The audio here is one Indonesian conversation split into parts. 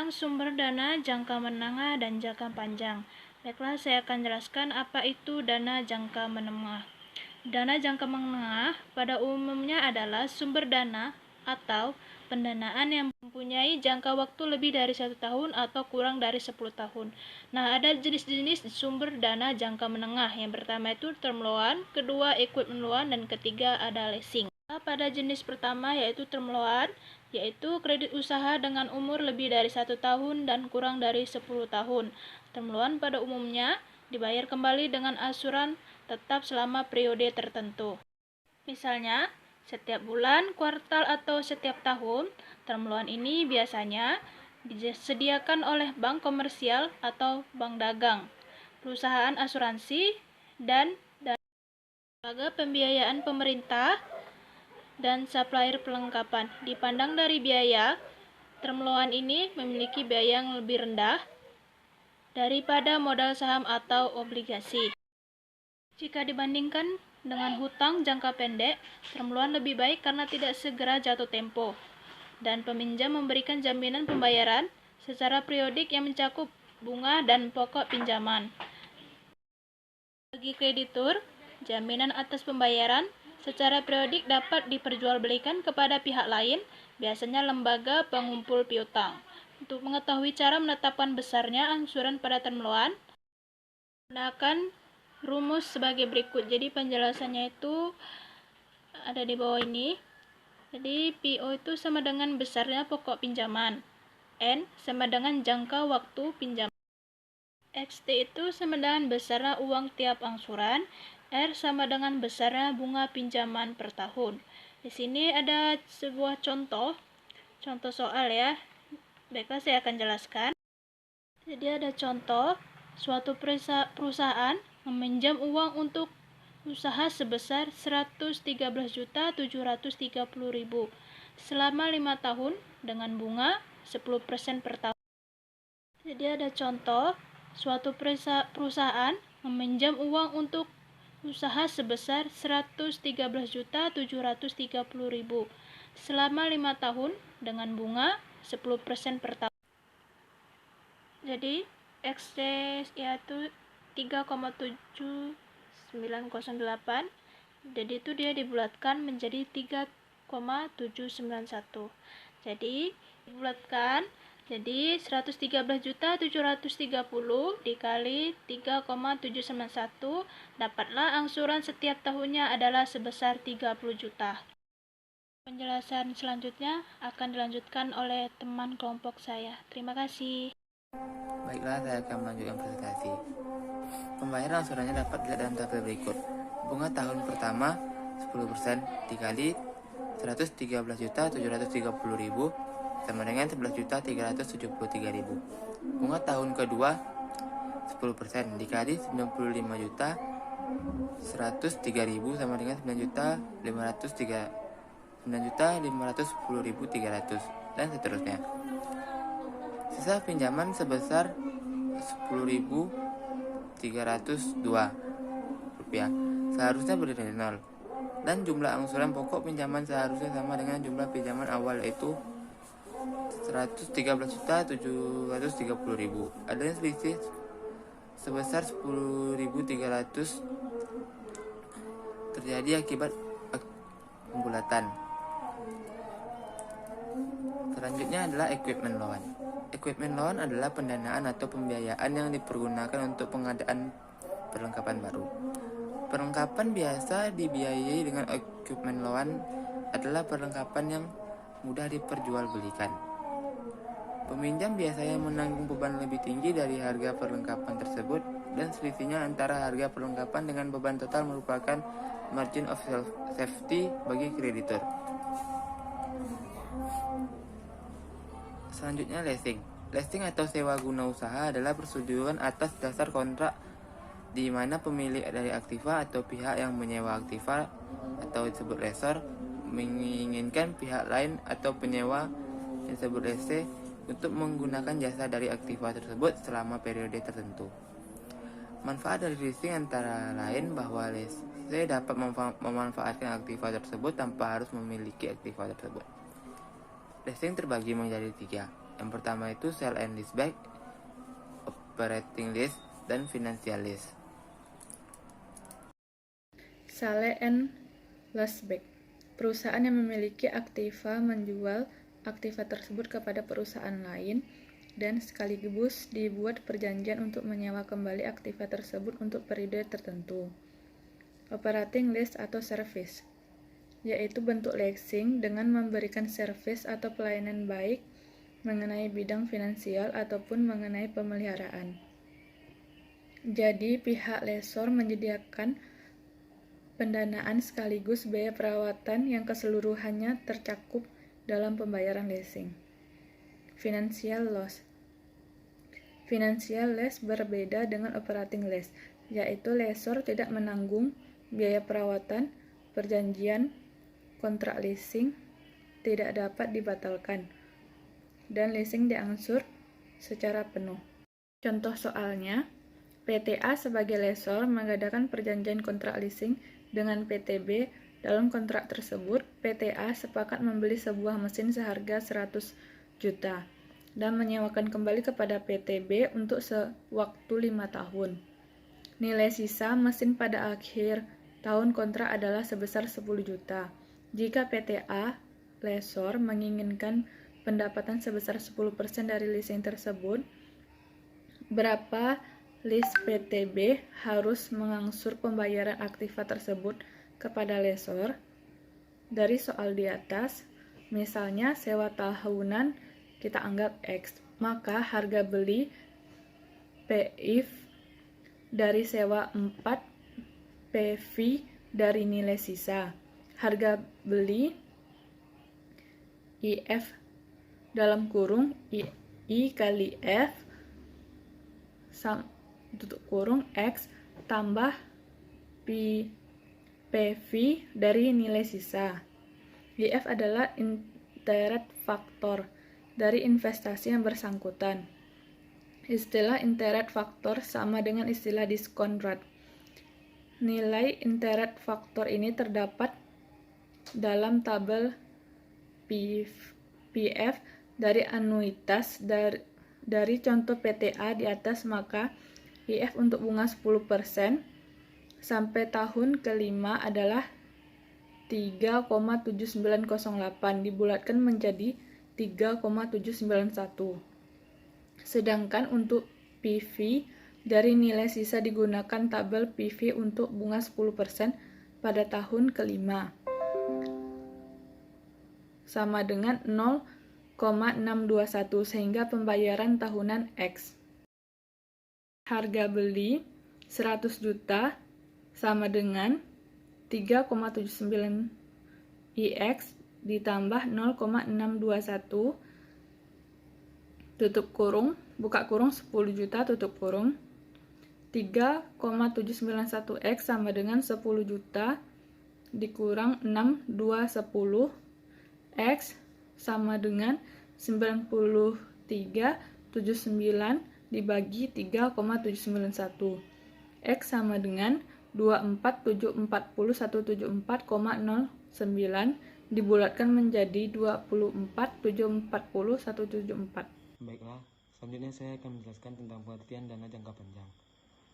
tentang sumber dana jangka menengah dan jangka panjang. Baiklah, saya akan jelaskan apa itu dana jangka menengah. Dana jangka menengah pada umumnya adalah sumber dana atau pendanaan yang mempunyai jangka waktu lebih dari 1 tahun atau kurang dari 10 tahun. Nah, ada jenis-jenis sumber dana jangka menengah. Yang pertama itu term loan, kedua equipment loan, dan ketiga ada leasing. Pada jenis pertama yaitu term loan, yaitu kredit usaha dengan umur lebih dari 1 tahun dan kurang dari 10 tahun. Term loan pada umumnya dibayar kembali dengan asuran tetap selama periode tertentu. Misalnya, setiap bulan, kuartal, atau setiap tahun. Term loan ini biasanya disediakan oleh bank komersial atau bank dagang, perusahaan asuransi, dan lembaga pembiayaan pemerintah dan supplier perlengkapan. Dipandang dari biaya, term loan ini memiliki biaya yang lebih rendah daripada modal saham atau obligasi. Jika dibandingkan dengan hutang jangka pendek, term loan lebih baik karena tidak segera jatuh tempo, dan peminjam memberikan jaminan pembayaran secara periodik yang mencakup bunga dan pokok pinjaman. Bagi kreditur, jaminan atas pembayaran secara periodik dapat diperjualbelikan kepada pihak lain, biasanya lembaga pengumpul piutang. Untuk mengetahui cara menetapkan besarnya angsuran pada term loan, gunakan rumus sebagai berikut. Jadi penjelasannya itu ada di bawah ini. Jadi PO itu sama dengan besarnya pokok pinjaman, N sama dengan jangka waktu pinjaman, XT itu sama dengan besarnya uang tiap angsuran, R sama dengan besarnya bunga pinjaman per tahun. Di sini ada sebuah contoh soal ya. Baiklah, saya akan jelaskan. Jadi ada contoh, suatu perusahaan meminjam uang untuk usaha sebesar 113.730.000 selama 5 tahun dengan bunga 10% per tahun. Jadi ada contoh, suatu perusahaan meminjam uang untuk usaha sebesar 113.730.000 selama 5 tahun dengan bunga 10% per tahun. Jadi XT yaitu 3,7908. Jadi itu dia dibulatkan menjadi 3,791. Jadi dibulatkan jadi 113.730 dikali 3,791, dapatlah angsuran setiap tahunnya adalah sebesar 30 juta. Penjelasan selanjutnya akan dilanjutkan oleh teman kelompok saya. Terima kasih. Baiklah, saya akan melanjutkan presentasi. Pembayaran angsurannya dapat dilihat dalam tabel berikut. Bunga tahun pertama 10% dikali 113.730.000 sama dengan 11.373.000. Bunga tahun kedua 10% dikali 95.103.000 sama dengan 9.510.300 dan seterusnya. Sisa pinjaman sebesar 10.302 rupiah seharusnya bernilai 0, dan jumlah angsuran pokok pinjaman seharusnya sama dengan jumlah pinjaman awal, yaitu 113.730.000. Adanya selisih sebesar 10.300 terjadi akibat pembulatan. Selanjutnya adalah equipment loan. Equipment loan adalah pendanaan atau pembiayaan yang dipergunakan untuk pengadaan perlengkapan baru. Perlengkapan biasa dibiayai dengan equipment loan adalah perlengkapan yang mudah diperjualbelikan. Peminjam biasanya menanggung beban lebih tinggi dari harga perlengkapan tersebut, dan selisihnya antara harga perlengkapan dengan beban total merupakan margin of safety bagi kreditur. Selanjutnya leasing. Leasing atau sewa guna usaha adalah persetujuan atas dasar kontrak di mana pemilik dari aktiva atau pihak yang menyewa aktiva atau disebut lessor menginginkan pihak lain atau penyewa yang disebut lessee untuk menggunakan jasa dari aktiva tersebut selama periode tertentu. Manfaat dari leasing antara lain bahwa lessee dapat memanfaatkan aktiva tersebut tanpa harus memiliki aktiva tersebut. Leasing terbagi menjadi 3. Yang pertama itu sale and leaseback, operating lease, dan financial lease. Sale and leaseback. Perusahaan yang memiliki aktiva menjual aktiva tersebut kepada perusahaan lain dan sekaligus dibuat perjanjian untuk menyewa kembali aktiva tersebut untuk periode tertentu. Operating lease atau service, yaitu bentuk leasing dengan memberikan servis atau pelayanan baik mengenai bidang finansial ataupun mengenai pemeliharaan. Jadi, pihak lessor menyediakan pendanaan sekaligus biaya perawatan yang keseluruhannya tercakup dalam pembayaran leasing. Financial loss. Financial loss berbeda dengan operating loss, yaitu lessor tidak menanggung biaya perawatan, perjanjian, kontrak leasing tidak dapat dibatalkan, dan leasing diangsur secara penuh. Contoh soalnya, PTA sebagai lessor mengadakan perjanjian kontrak leasing dengan PTB. Dalam kontrak tersebut, PTA sepakat membeli sebuah mesin seharga 100 juta dan menyewakan kembali kepada PTB untuk sewaktu 5 tahun. Nilai sisa mesin pada akhir tahun kontrak adalah sebesar 10 juta. Jika PTA lessor menginginkan pendapatan sebesar 10% dari leasing tersebut, berapa lease PTB harus mengangsur pembayaran aktiva tersebut kepada lessor? Dari soal di atas, misalnya sewa tahunan kita anggap X, maka harga beli PIF dari sewa 4 PV dari nilai sisa. Harga beli IF dalam kurung I kali F tutup kurung X tambah PV dari nilai sisa. IF adalah interest factor dari investasi yang bersangkutan. Istilah interest factor sama dengan istilah discount rate. Nilai interest factor ini terdapat dalam tabel PF dari anuitas dari contoh PTA di atas, maka IF untuk bunga 10% sampai tahun kelima adalah 3,7908 dibulatkan menjadi 3,791. Sedangkan untuk PV dari nilai sisa digunakan tabel PV untuk bunga 10% pada tahun kelima sama dengan 0,621 sehingga pembayaran tahunan X. Harga beli 100 juta sama dengan 3,79 IX ditambah 0,621 tutup kurung, buka kurung 10 juta tutup kurung. 3,791X sama dengan 10 juta dikurang 6,210 X sama dengan 93,79 dibagi 3,791. X sama dengan 24,740,174,09 dibulatkan menjadi 24,740,174. Baiklah, selanjutnya saya akan menjelaskan tentang pengertian dana jangka panjang.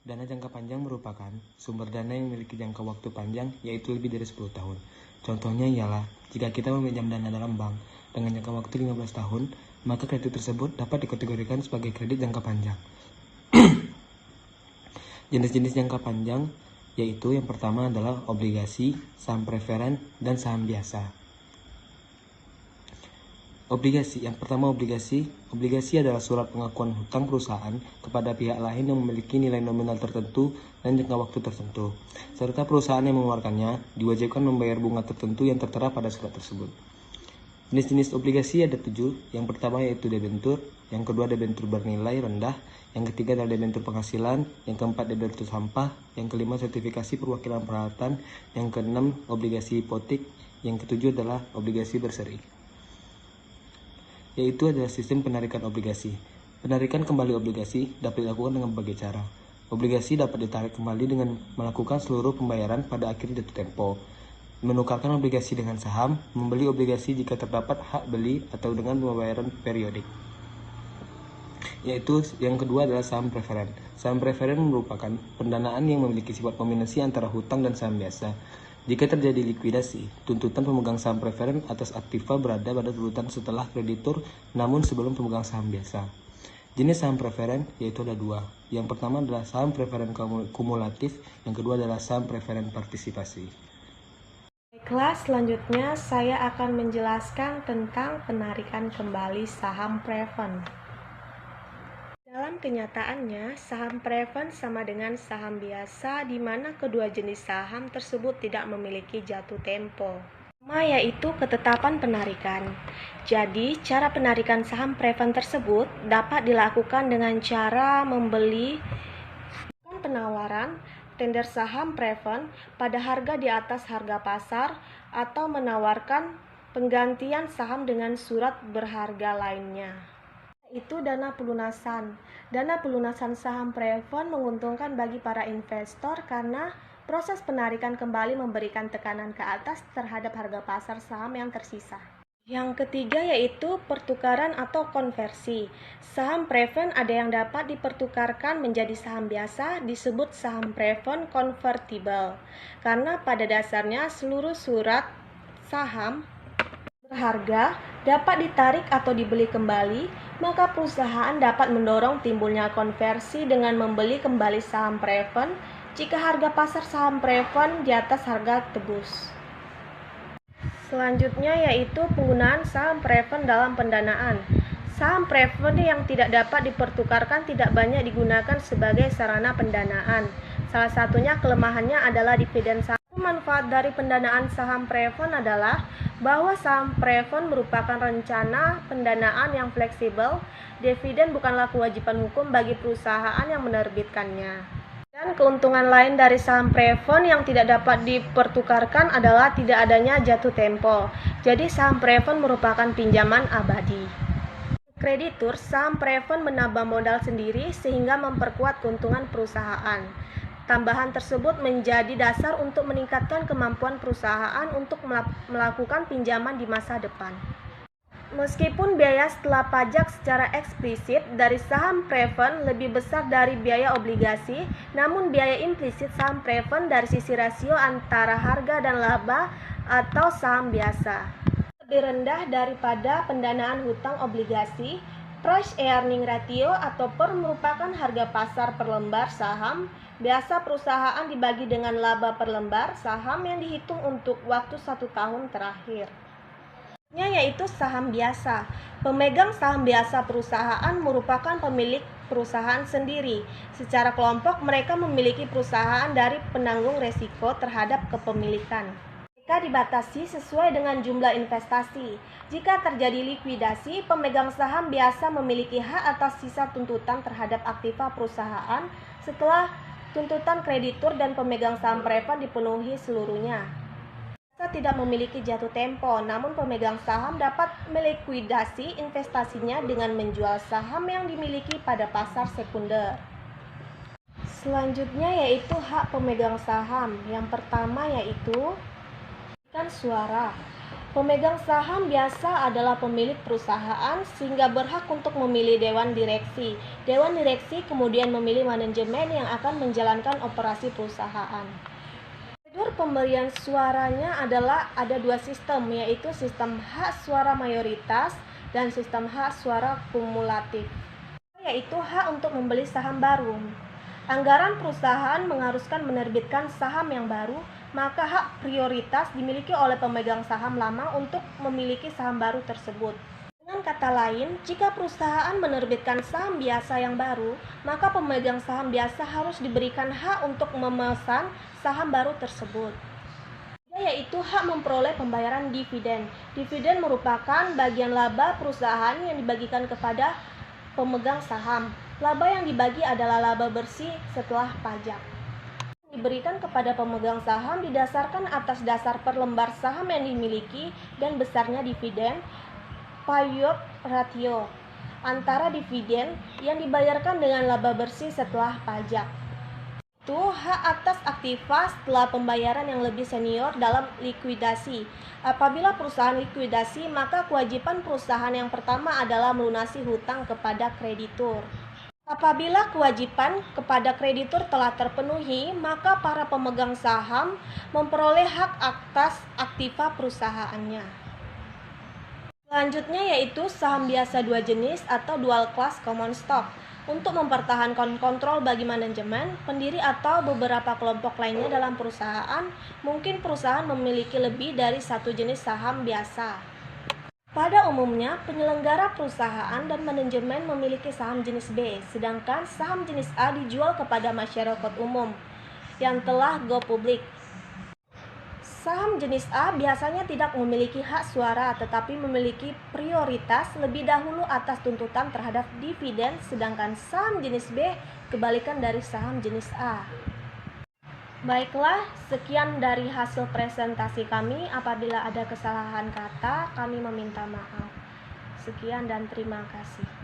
Dana jangka panjang merupakan sumber dana yang memiliki jangka waktu panjang, yaitu lebih dari 10 tahun. Contohnya ialah, jika kita meminjam dana dalam bank dengan jangka waktu 15 tahun, maka kredit tersebut dapat dikategorikan sebagai kredit jangka panjang. Jenis-jenis jangka panjang yaitu yang pertama adalah obligasi, saham preferen, dan saham biasa. Obligasi. Yang pertama obligasi. Obligasi adalah surat pengakuan hutang perusahaan kepada pihak lain yang memiliki nilai nominal tertentu dan jangka waktu tertentu, serta perusahaan yang mengeluarkannya diwajibkan membayar bunga tertentu yang tertera pada surat tersebut. Jenis-jenis obligasi ada 7. Yang pertama yaitu debentur, yang kedua debentur bernilai rendah, yang ketiga adalah debentur penghasilan, yang keempat debentur sampah, yang kelima sertifikasi perwakilan peralatan, yang keenam obligasi hipotek, yang ketujuh adalah obligasi berseri. Yaitu adalah sistem penarikan obligasi. Penarikan kembali obligasi dapat dilakukan dengan berbagai cara. Obligasi dapat ditarik kembali dengan melakukan seluruh pembayaran pada akhir jatuh tempo, menukarkan obligasi dengan saham, membeli obligasi jika terdapat hak beli, atau dengan pembayaran periodik. yaitu yang kedua adalah saham preferen. Saham preferen merupakan pendanaan yang memiliki sifat kombinasi antara hutang dan saham biasa. Jika terjadi likuidasi, tuntutan pemegang saham preferen atas aktiva berada pada tuntutan setelah kreditur, namun sebelum pemegang saham biasa. Jenis saham preferen yaitu ada dua. Yang pertama adalah saham preferen kumulatif, yang kedua adalah saham preferen partisipasi. Baiklah, selanjutnya saya akan menjelaskan tentang penarikan kembali saham preferen. Dalam kenyataannya, saham preferen sama dengan saham biasa di mana kedua jenis saham tersebut tidak memiliki jatuh tempo. Yaitu ketetapan penarikan. Jadi, cara penarikan saham preferen tersebut dapat dilakukan dengan cara membeli penawaran tender saham preferen pada harga di atas harga pasar atau menawarkan penggantian saham dengan surat berharga lainnya. Itu dana pelunasan. Dana pelunasan saham preferen menguntungkan bagi para investor karena proses penarikan kembali memberikan tekanan ke atas terhadap harga pasar saham yang tersisa. Yang ketiga yaitu pertukaran atau konversi. Saham preferen ada yang dapat dipertukarkan menjadi saham biasa disebut saham preferen convertible. Karena pada dasarnya seluruh surat saham berharga dapat ditarik atau dibeli kembali, maka perusahaan dapat mendorong timbulnya konversi dengan membeli kembali saham preferen jika harga pasar saham preferen di atas harga tebus. Selanjutnya yaitu penggunaan saham preferen dalam pendanaan. Saham preferen yang tidak dapat dipertukarkan tidak banyak digunakan sebagai sarana pendanaan. Salah satunya kelemahannya adalah dividen saham. Manfaat dari pendanaan saham preferen adalah bahwa saham preferen merupakan rencana pendanaan yang fleksibel. Dividen bukanlah kewajiban hukum bagi perusahaan yang menerbitkannya. Dan keuntungan lain dari saham preferen yang tidak dapat dipertukarkan adalah tidak adanya jatuh tempo. Jadi saham preferen merupakan pinjaman abadi. Kreditur, saham preferen menambah modal sendiri sehingga memperkuat keuntungan perusahaan. Tambahan tersebut menjadi dasar untuk meningkatkan kemampuan perusahaan untuk melakukan pinjaman di masa depan. Meskipun biaya setelah pajak secara eksplisit dari saham preferen lebih besar dari biaya obligasi, namun biaya implisit saham preferen dari sisi rasio antara harga dan laba atau saham biasa lebih rendah daripada pendanaan hutang obligasi. Price earning ratio atau PER merupakan harga pasar per lembar saham. Biasa perusahaan dibagi dengan laba per lembar saham yang dihitung untuk waktu 1 tahun terakhir. Yaitu saham biasa. Pemegang saham biasa perusahaan merupakan pemilik perusahaan sendiri. Secara kelompok mereka memiliki perusahaan dari penanggung resiko terhadap kepemilikan. Mereka dibatasi sesuai dengan jumlah investasi. Jika terjadi likuidasi, pemegang saham biasa memiliki hak atas sisa tuntutan terhadap aktiva perusahaan setelah tuntutan kreditur dan pemegang saham preferen dipenuhi seluruhnya. Tidak memiliki jatuh tempo, namun pemegang saham dapat melikuidasi investasinya dengan menjual saham yang dimiliki pada pasar sekunder. Selanjutnya yaitu hak pemegang saham. Yang pertama yaitu suara. Pemegang saham biasa adalah pemilik perusahaan sehingga berhak untuk memilih dewan direksi. Dewan direksi kemudian memilih manajemen yang akan menjalankan operasi perusahaan. Prosedur pemberian suaranya adalah ada dua sistem, yaitu sistem hak suara mayoritas dan sistem hak suara kumulatif, yaitu hak untuk membeli saham baru. Anggaran perusahaan mengharuskan menerbitkan saham yang baru, maka hak prioritas dimiliki oleh pemegang saham lama untuk memiliki saham baru tersebut. Dengan kata lain, jika perusahaan menerbitkan saham biasa yang baru, maka pemegang saham biasa harus diberikan hak untuk memesan saham baru tersebut. Yaitu hak memperoleh pembayaran dividen. Dividen merupakan bagian laba perusahaan yang dibagikan kepada pemegang saham. Laba yang dibagi adalah laba bersih setelah pajak. Diberikan kepada pemegang saham didasarkan atas dasar per lembar saham yang dimiliki dan besarnya dividen payout ratio antara dividen yang dibayarkan dengan laba bersih setelah pajak. Itu hak atas aktiva setelah pembayaran yang lebih senior dalam likuidasi. Apabila perusahaan likuidasi, maka kewajiban perusahaan yang pertama adalah melunasi hutang kepada kreditur. Apabila kewajiban kepada kreditur telah terpenuhi, maka para pemegang saham memperoleh hak atas aktiva perusahaannya. Selanjutnya yaitu saham biasa dua jenis atau dual class common stock. Untuk mempertahankan kontrol bagi manajemen, pendiri atau beberapa kelompok lainnya dalam perusahaan, mungkin perusahaan memiliki lebih dari satu jenis saham biasa. Pada umumnya, penyelenggara perusahaan dan manajemen memiliki saham jenis B, sedangkan saham jenis A dijual kepada masyarakat umum yang telah go publik. Saham jenis A biasanya tidak memiliki hak suara tetapi memiliki prioritas lebih dahulu atas tuntutan terhadap dividen, sedangkan saham jenis B kebalikan dari saham jenis A. Baiklah, sekian dari hasil presentasi kami. Apabila ada kesalahan kata, kami meminta maaf. Sekian dan terima kasih.